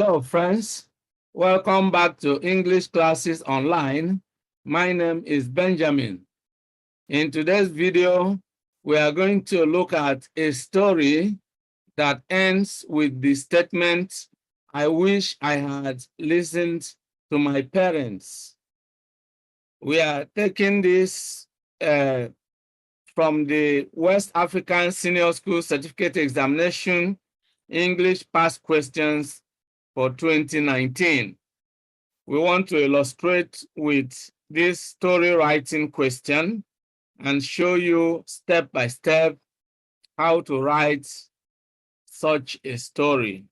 Hello, friends. Welcome back to English Classes Online. My name is Benjamin. In today's video, we are going to look at a story that ends with the statement, I wish I had listened to my parents. We are taking this from the West African Senior School Certificate Examination, English Past Questions for 2019. We want to illustrate with this story writing question and show you step by step how to write such a story.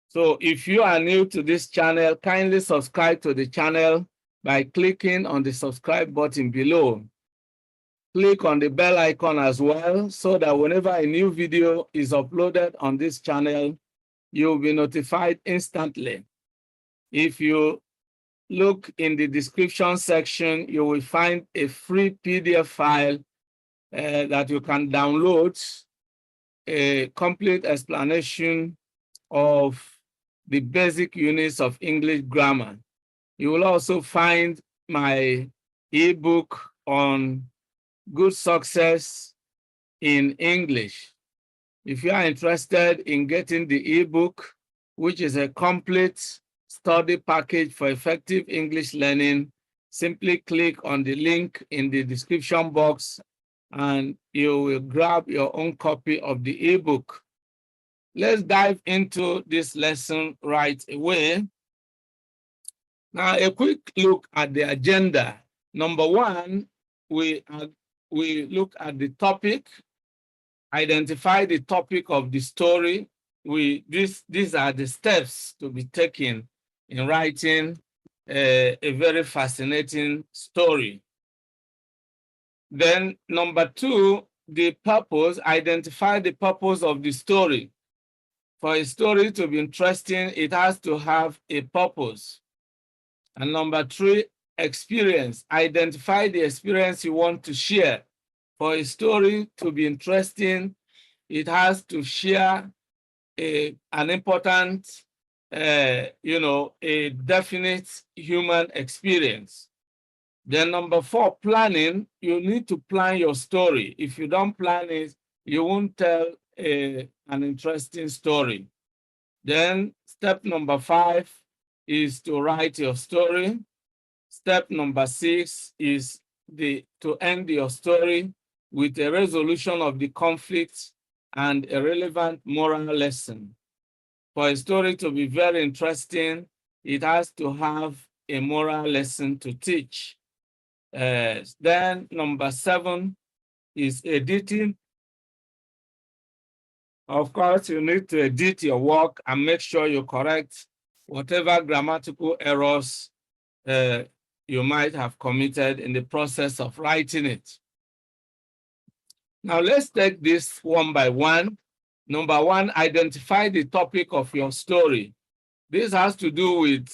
So if you are new to this channel, kindly subscribe to the channel by clicking on the subscribe button below. Click on the bell icon as well so that whenever a new video is uploaded on this channel, you'll be notified instantly. If you look in the description section, you will find a free PDF file that you can download, a complete explanation of the basic units of English grammar. You will also find my ebook on good success in English. If you are interested in getting the ebook, which is a complete study package for effective English learning, simply click on the link in the description box and you will grab your own copy of the ebook. Let's dive into this lesson right away. Now, a quick look at the agenda. Number one, we look at the topic, identify the topic of the story. These are the steps to be taken in writing a very fascinating story. Then number two, the purpose, identify the purpose of the story. For a story to be interesting, it has to have a purpose. And number three, experience, identify the experience you want to share. For a story to be interesting, it has to share an important, a definite human experience. Then number four, planning. You need to plan your story. If you don't plan it, you won't tell an interesting story. Then step number five is to write your story. Step number six is to end your story with a resolution of the conflict and a relevant moral lesson. For a story to be very interesting, it has to have a moral lesson to teach. Then number seven is editing. Of course, you need to edit your work and make sure you correct whatever grammatical errors you might have committed in the process of writing it. Now let's take this one by one. Number one, identify the topic of your story. This has to do with,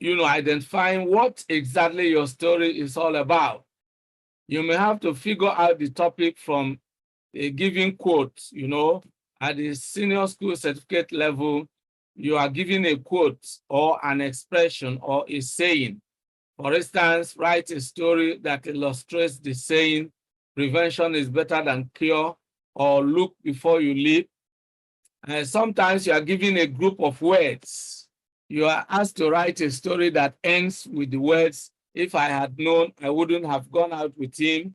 identifying what exactly your story is all about. You may have to figure out the topic from a given quote. At the senior school certificate level, you are given a quote or an expression or a saying. For instance, write a story that illustrates the saying, prevention is better than cure, or look before you leap. And sometimes you are given a group of words. You are asked to write a story that ends with the words, if I had known, I wouldn't have gone out with him,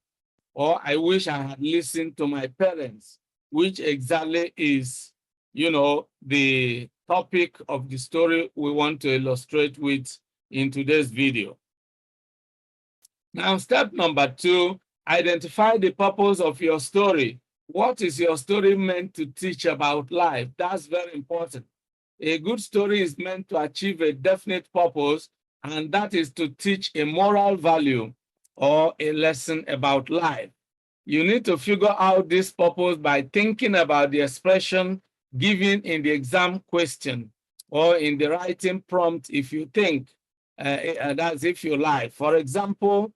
or I wish I had listened to my parents, which exactly is, the topic of the story we want to illustrate with in today's video. Now, step number two, identify the purpose of your story. What is your story meant to teach about life? That's very important. A good story is meant to achieve a definite purpose, and that is to teach a moral value or a lesson about life. You need to figure out this purpose by thinking about the expression given in the exam question or in the writing prompt if you think, that's if you like. For example,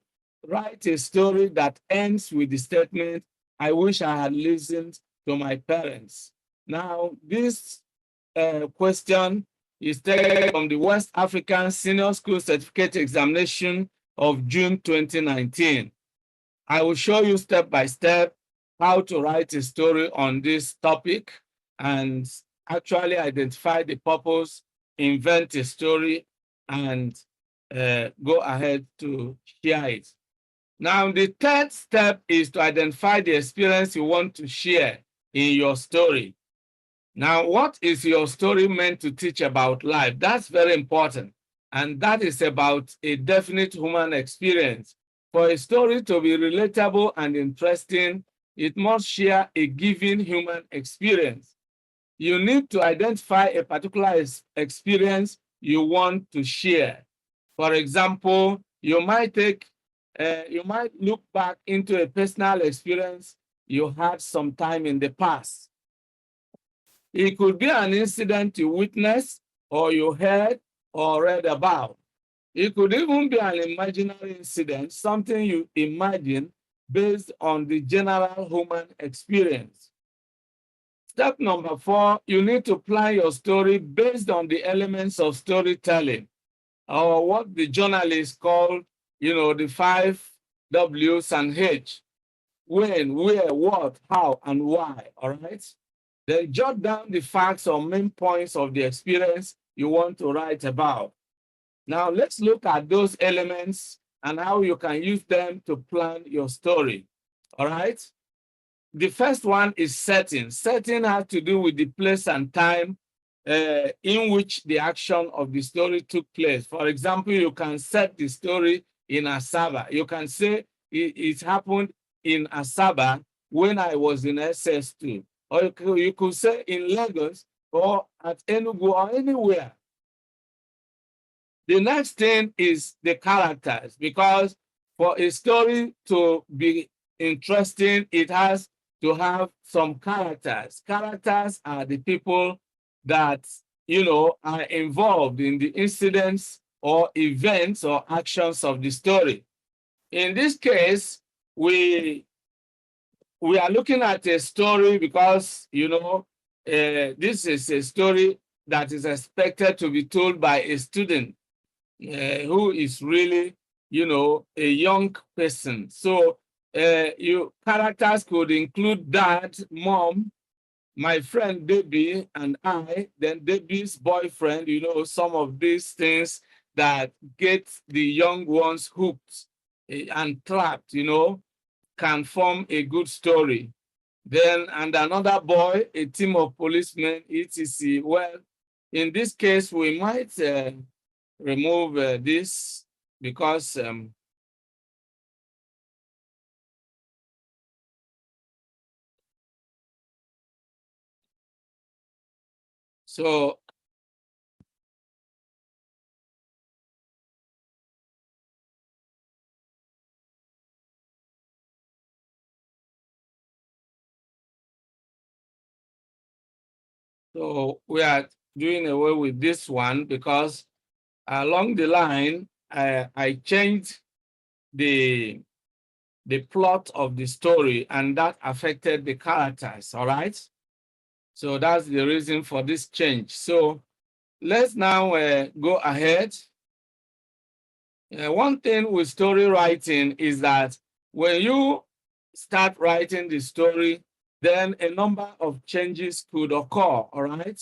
write a story that ends with the statement, I wish I had listened to my parents. Now, this question is taken from the West African Senior School Certificate Examination of June 2019. I will show you step by step how to write a story on this topic and actually identify the purpose, invent a story, and go ahead to share it. Now, the third step is to identify the experience you want to share in your story. Now, what is your story meant to teach about life? That's very important. And that is about a definite human experience. For a story to be relatable and interesting, it must share a given human experience. You need to identify a particular experience you want to share. For example, you might look back into a personal experience you had sometime in the past. It could be an incident you witnessed, or you heard, or read about. It could even be an imaginary incident, something you imagine based on the general human experience. Step number 4, you need to plan your story based on the elements of storytelling, or what the journalists call, the 5 W's and H. When, where, what, how, and why, all right? Then jot down the facts or main points of the experience you want to write about. Now, let's look at those elements and how you can use them to plan your story, all right? The first one is setting. Setting has to do with the place and time in which the action of the story took place. For example, you can set the story in Asaba. You can say it happened in Asaba when I was in SS2. Or you could say in Lagos or at Enugu or anywhere. The next thing is the characters, because for a story to be interesting, it has to have some characters. Characters are the people that, are involved in the incidents or events or actions of the story. In this case, we are looking at a story because, this is a story that is expected to be told by a student who is really, a young person. So your characters could include dad, mom, my friend Debbie, and I, then Debbie's boyfriend, some of these things that get the young ones hooked and trapped, can form a good story. Then, and another boy, a team of policemen, etc. Well, in this case, we might remove this because so we are doing away with this one because along the line, I changed the plot of the story, and that affected the characters, all right? So that's the reason for this change. So let's now go ahead. One thing with story writing is that when you start writing the story, then a number of changes could occur, all right?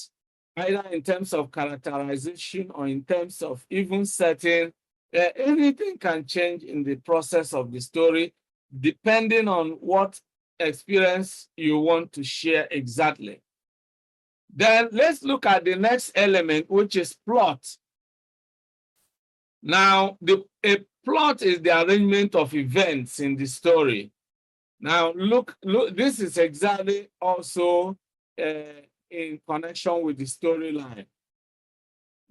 Either in terms of characterization or in terms of even setting. Anything can change in the process of the story, depending on what experience you want to share exactly. Then let's look at the next element, which is plot. Now, a plot is the arrangement of events in the story. Now, look, this is exactly also in connection with the storyline.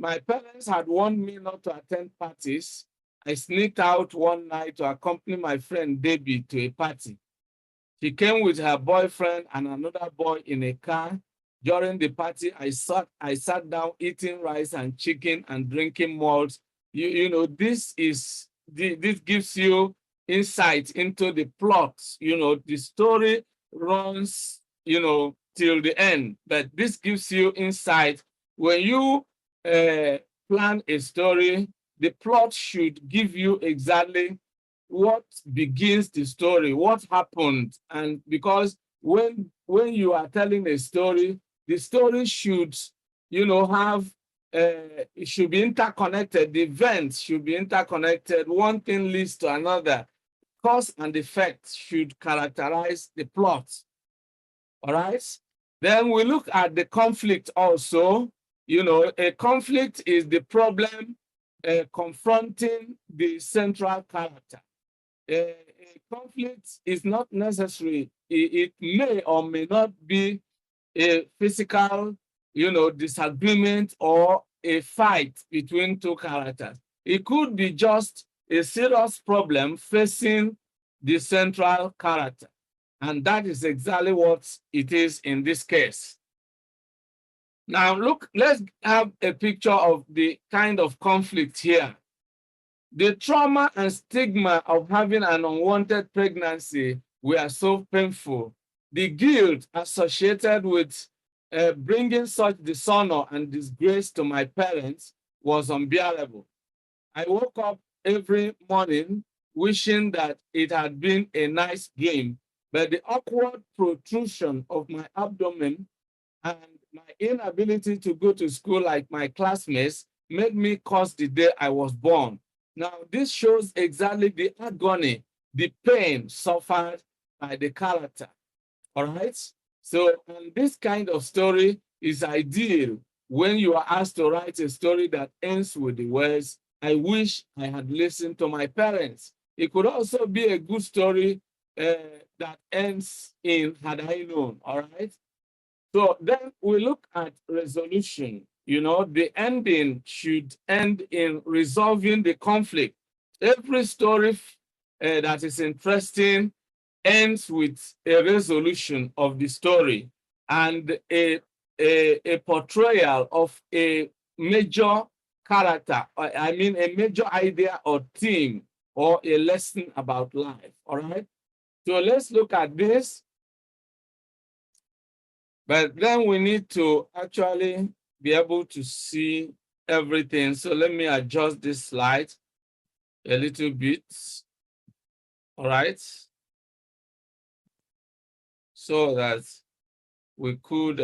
My parents had warned me not to attend parties. I sneaked out one night to accompany my friend Debbie to a party. She came with her boyfriend and another boy in a car. During the party, I sat down eating rice and chicken and drinking malt. This gives you insight into the plot. The story runs, till the end, but this gives you insight. When you plan a story, the plot should give you exactly what begins the story, what happened. And because when you are telling a story, the story should, have, it should be interconnected. The events should be interconnected. One thing leads to another. Cause and effect should characterize the plot. All right. Then we look at the conflict also. A conflict is the problem confronting the central character. A conflict is not necessary. It may or may not be a physical, disagreement or a fight between two characters. It could be just a serious problem facing the central character. And that is exactly what it is in this case. Now, look, let's have a picture of the kind of conflict here. The trauma and stigma of having an unwanted pregnancy were so painful. The guilt associated with bringing such dishonor and disgrace to my parents was unbearable. I woke up every morning wishing that it had been a nice dream, but the awkward protrusion of my abdomen and my inability to go to school like my classmates made me curse the day I was born. Now, this shows exactly the agony, the pain suffered by the character. All right? So, and this kind of story is ideal when you are asked to write a story that ends with the words, I wish I had listened to my parents. It could also be a good story that ends in had I known. All right? So then we look at resolution. The ending should end in resolving the conflict. Every story that is interesting ends with a resolution of the story and a portrayal of a major character, I mean a major idea or theme or a lesson about life, all right? So let's look at this. But then we need to actually be able to see everything. So let me adjust this slide a little bit. All right. So that we could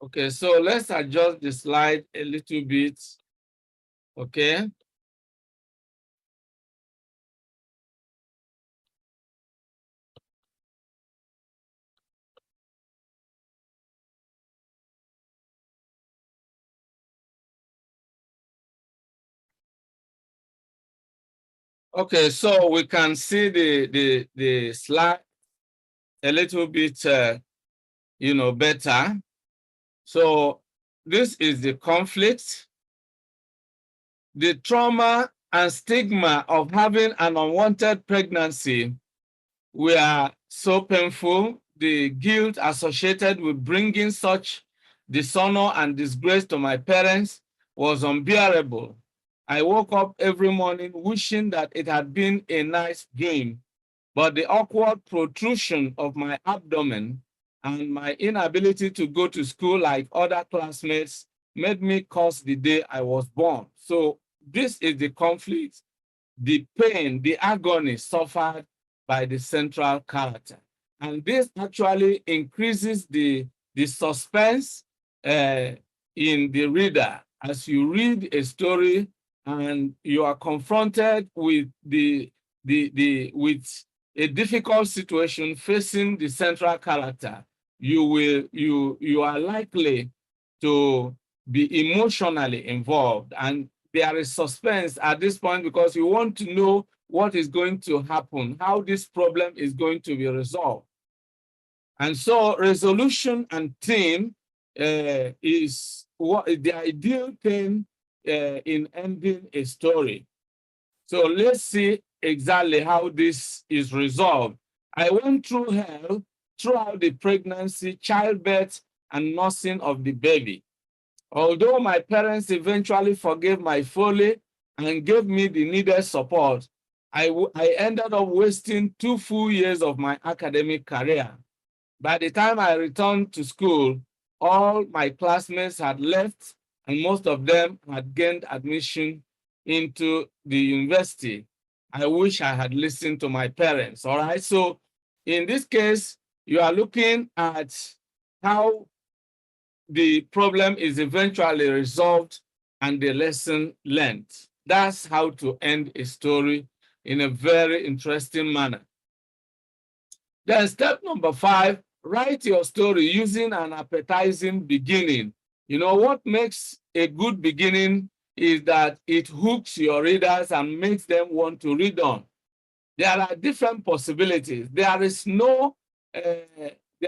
okay, so let's adjust the slide a little bit. Okay. Okay, so we can see the slide a little bit, better. So this is the conflict, the trauma and stigma of having an unwanted pregnancy were so painful. The guilt associated with bringing such dishonor and disgrace to my parents was unbearable. I woke up every morning wishing that it had been a nice dream, but the awkward protrusion of my abdomen and my inability to go to school like other classmates made me curse the day I was born. So this is the conflict, the pain, the agony suffered by the central character. And this actually increases the suspense in the reader as you read a story and you are confronted with with a difficult situation facing the central character. You are likely to be emotionally involved, and there is suspense at this point because you want to know what is going to happen, how this problem is going to be resolved. And so resolution and theme is what the ideal thing in ending a story. So let's see exactly how this is resolved. I went through hell throughout the pregnancy, childbirth, and nursing of the baby. Although my parents eventually forgave my folly and gave me the needed support, I ended up wasting 2 full years of my academic career. By the time I returned to school, all my classmates had left and most of them had gained admission into the university. I wish I had listened to my parents. All right. So in this case, you are looking at how the problem is eventually resolved and the lesson learned. That's how to end a story in a very interesting manner. Then step number 5, write your story using an appetizing beginning. You know, what makes a good beginning is that it hooks your readers and makes them want to read on. There are different possibilities. There is no, there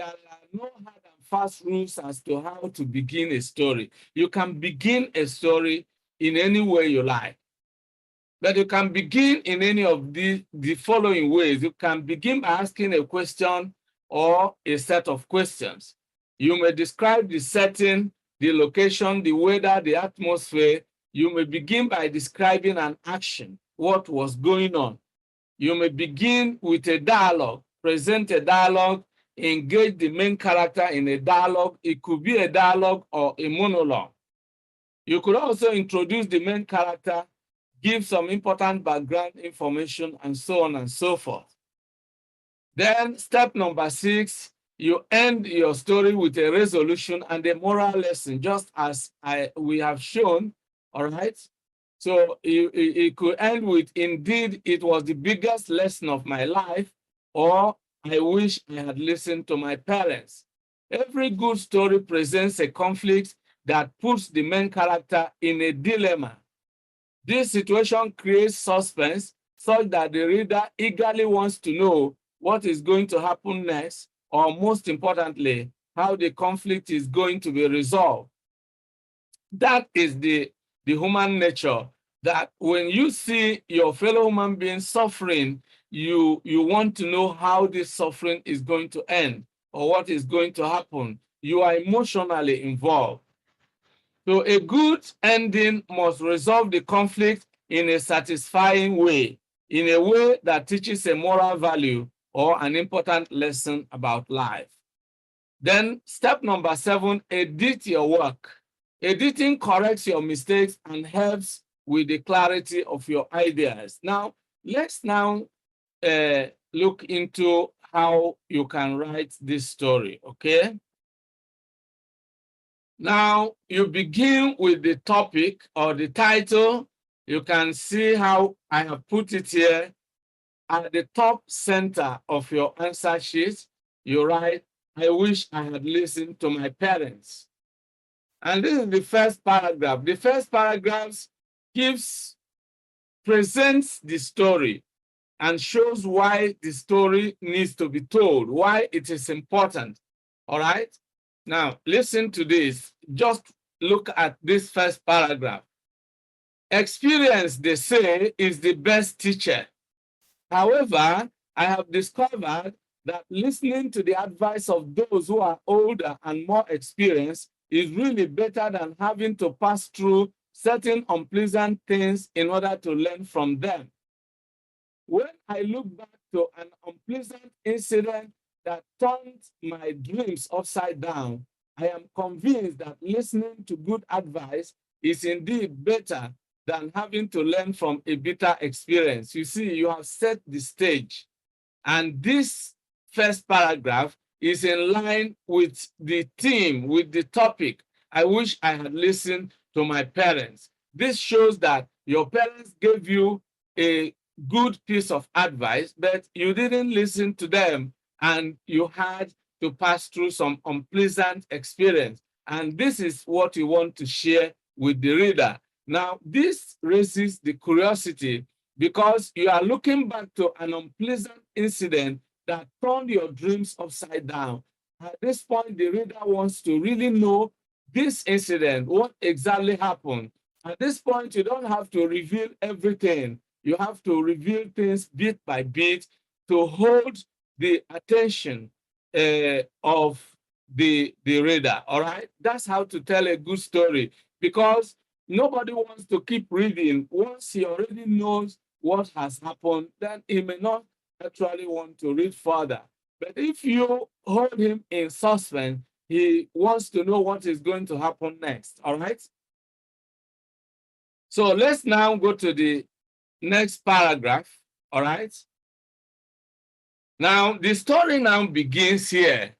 are no hard and fast rules as to how to begin a story. You can begin a story in any way you like. But you can begin in any of the following ways. You can begin by asking a question or a set of questions. You may describe the setting, the location, the weather, the atmosphere. You may begin by describing an action, what was going on. You may begin with a dialogue, present a dialogue, engage the main character in a dialogue. It could be a dialogue or a monologue. You could also introduce the main character, give some important background information, and so on and so forth. Then step number 6, you end your story with a resolution and a moral lesson, just as we have shown, all right? So it could end with, indeed, it was the biggest lesson of my life, or I wish I had listened to my parents. Every good story presents a conflict that puts the main character in a dilemma. This situation creates suspense such that the reader eagerly wants to know what is going to happen next, or most importantly, how the conflict is going to be resolved. That is the human nature, that when you see your fellow human beings suffering, you want to know how this suffering is going to end or what is going to happen. You are emotionally involved. So a good ending must resolve the conflict in a satisfying way, in a way that teaches a moral value or an important lesson about life. Then step number 7, edit your work. Editing corrects your mistakes and helps with the clarity of your ideas. Now, let's now look into how you can write this story, okay? Now, you begin with the topic or the title. You can see how I have put it here. At the top center of your answer sheet, you write, I wish I had listened to my parents. And this is the first paragraph. The first paragraph presents the story and shows why the story needs to be told, why it is important. All right? Now, listen to this. Just look at this first paragraph. Experience, they say, is the best teacher. However, I have discovered that listening to the advice of those who are older and more experienced is really better than having to pass through certain unpleasant things in order to learn from them. When I look back to an unpleasant incident that turned my dreams upside down, I am convinced that listening to good advice is indeed better than having to learn from a bitter experience. You see, you have set the stage. And this first paragraph is in line with the theme, with the topic. I wish I had listened to my parents. This shows that your parents gave you a good piece of advice, but you didn't listen to them and you had to pass through some unpleasant experience. And this is what you want to share with the reader. Now, this raises the curiosity because you are looking back to an unpleasant incident that turned your dreams upside down. At this point, the reader wants to really know this incident, what exactly happened. At this point, you don't have to reveal everything. You have to reveal things bit by bit to hold the attention of the reader. All right, that's how to tell a good story, because nobody wants to keep reading. Once he already knows what has happened, then he may not actually want to read further. But if you hold him in suspense, he wants to know what is going to happen next. All right. So let's now go to the next paragraph. All right. Now, the story now begins here.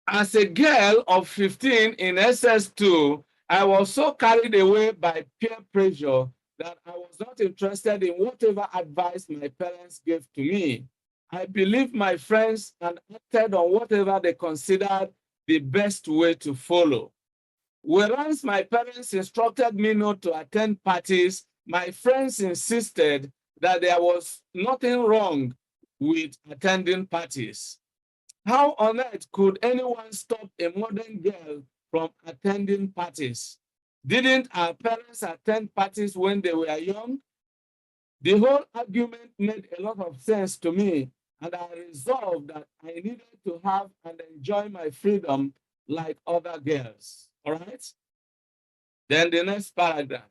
As a girl of 15 in SS2, I was so carried away by peer pressure that I was not interested in whatever advice my parents gave to me. I believed my friends and acted on whatever they considered the best way to follow. Whereas my parents instructed me not to attend parties, my friends insisted that there was nothing wrong with attending parties. How on earth could anyone stop a modern girl from attending parties? Didn't our parents attend parties when they were young? The whole argument made a lot of sense to me, and I resolved that I needed to have and enjoy my freedom like other girls. All right? Then the next paragraph.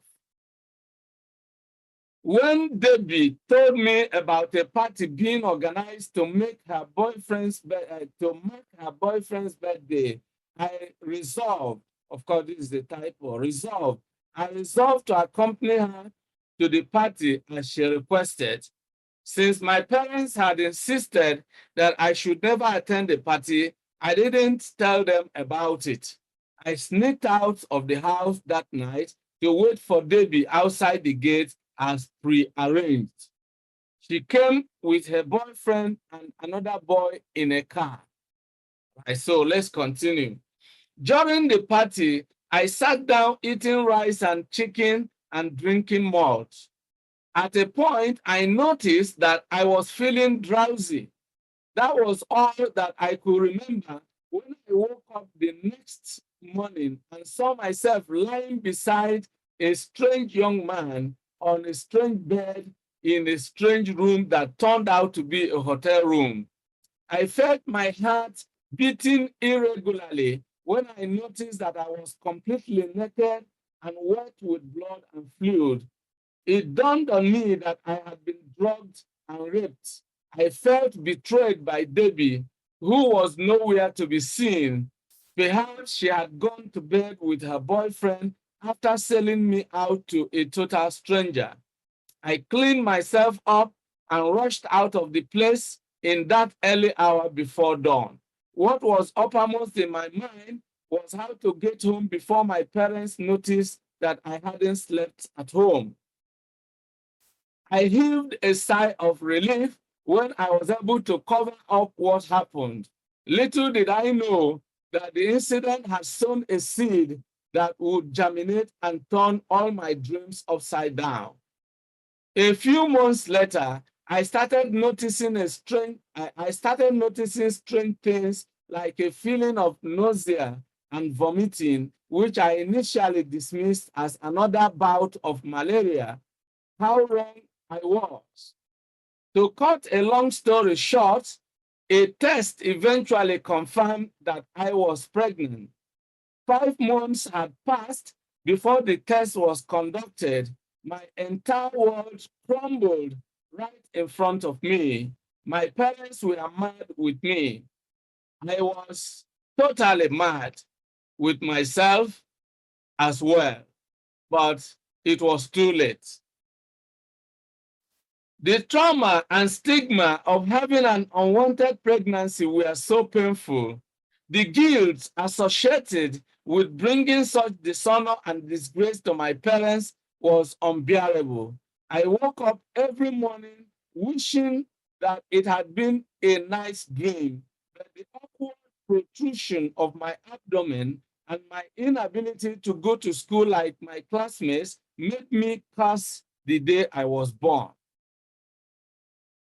When Debbie told me about a party being organized to make her to mark her boyfriend's birthday, I resolved, of course, this is the typo, resolved. I resolved to accompany her to the party as she requested. Since my parents had insisted that I should never attend the party, I didn't tell them about it. I sneaked out of the house that night to wait for Debbie outside the gate as prearranged. She came with her boyfriend and another boy in a car. So let's continue. During the party, I sat down eating rice and chicken and drinking malt. At a point, I noticed that I was feeling drowsy. That was all that I could remember when I woke up the next morning and saw myself lying beside a strange young man on a strange bed in a strange room that turned out to be a hotel room. I felt my heart beating irregularly when I noticed that I was completely naked and wet with blood and fluid. It dawned on me that I had been drugged and raped. I felt betrayed by Debbie, who was nowhere to be seen. Perhaps she had gone to bed with her boyfriend after selling me out to a total stranger. I cleaned myself up and rushed out of the place in that early hour before dawn. What was uppermost in my mind was how to get home before my parents noticed that I hadn't slept at home. I heaved a sigh of relief when I was able to cover up what happened. Little did I know that the incident had sown a seed that would germinate and turn all my dreams upside down. A few months later, I started noticing strange things like a feeling of nausea and vomiting, which I initially dismissed as another bout of malaria. How wrong I was. To cut a long story short, a test eventually confirmed that I was pregnant. 5 months had passed before the test was conducted. My entire world crumbled right in front of me. My parents were mad with me. I was totally mad with myself as well, but it was too late. The trauma and stigma of having an unwanted pregnancy were so painful. The guilt associated with bringing such dishonor and disgrace to my parents was unbearable. I woke up every morning wishing that it had been a nice dream, but the awkward protrusion of my abdomen and my inability to go to school like my classmates made me curse the day I was born.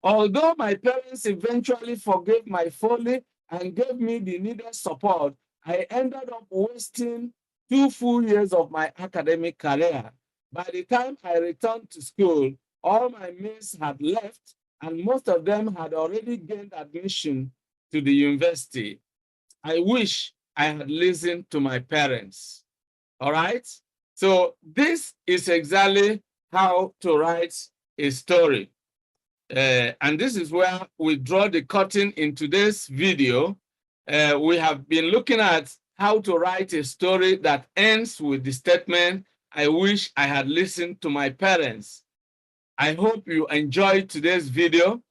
Although my parents eventually forgave my folly and gave me the needed support, I ended up wasting 2 full years of my academic career. By the time I returned to school, all my mates had left and most of them had already gained admission to the university. I wish I had listened to my parents. All right? So this is exactly how to write a story. And this is where we draw the curtain in today's video. We have been looking at how to write a story that ends with the statement, I wish I had listened to my parents. I hope you enjoyed today's video.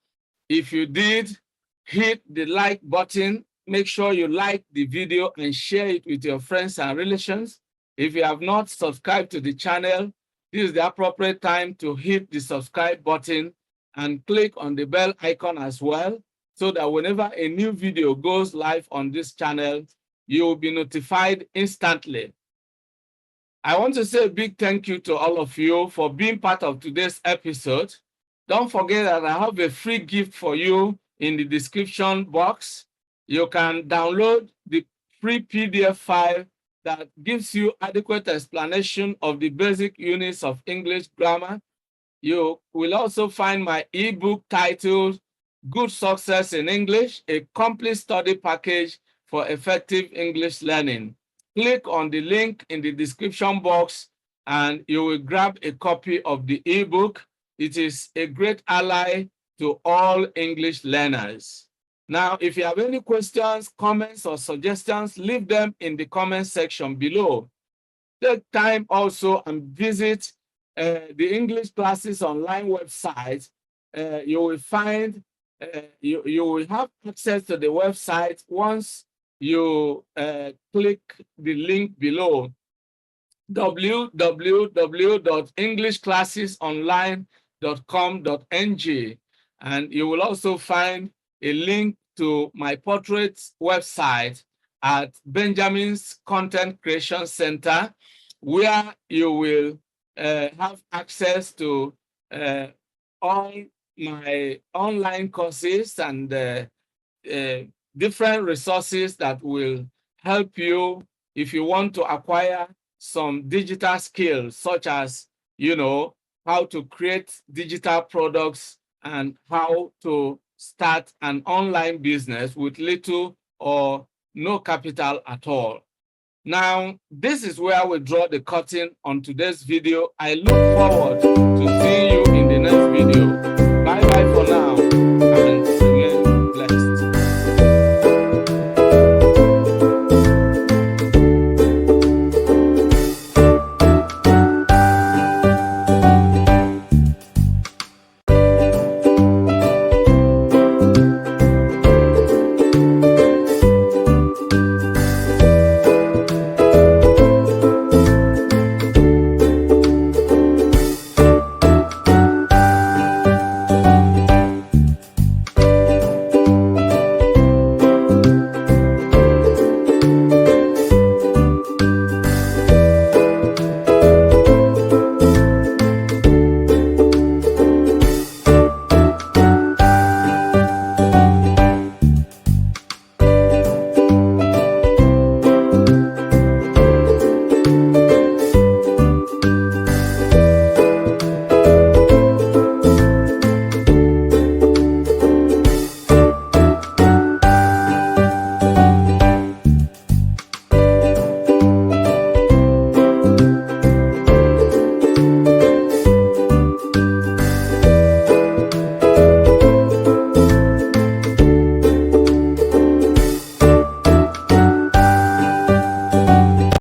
If you did, hit the like button. Make sure you like the video and share it with your friends and relations. If you have not subscribed to the channel, this is the appropriate time to hit the subscribe button and click on the bell icon as well, so that whenever a new video goes live on this channel, you will be notified instantly. I want to say a big thank you to all of you for being part of today's episode. Don't forget that I have a free gift for you in the description box. You can download the free PDF file that gives you adequate explanation of the basic units of English grammar. You will also find my ebook titled Good Success in English, a complete study package for effective English learning. Click on the link in the description box and you will grab a copy of the ebook. It is a great ally to all English learners. Now, if you have any questions, comments, or suggestions, leave them in the comment section below. Take time also and visit the English Classes Online website. You will find, you will have access to the website once you click the link below, www.englishclassesonline.com.ng, and you will also find a link to my portraits website at Benjamin's Content Creation Center, where you will have access to all my online courses and different resources that will help you if you want to acquire some digital skills, such as, how to create digital products and how to start an online business with little or no capital at all. Now, this is where we draw the curtain on today's video. I look forward to seeing you in the next video. Bye-bye for now.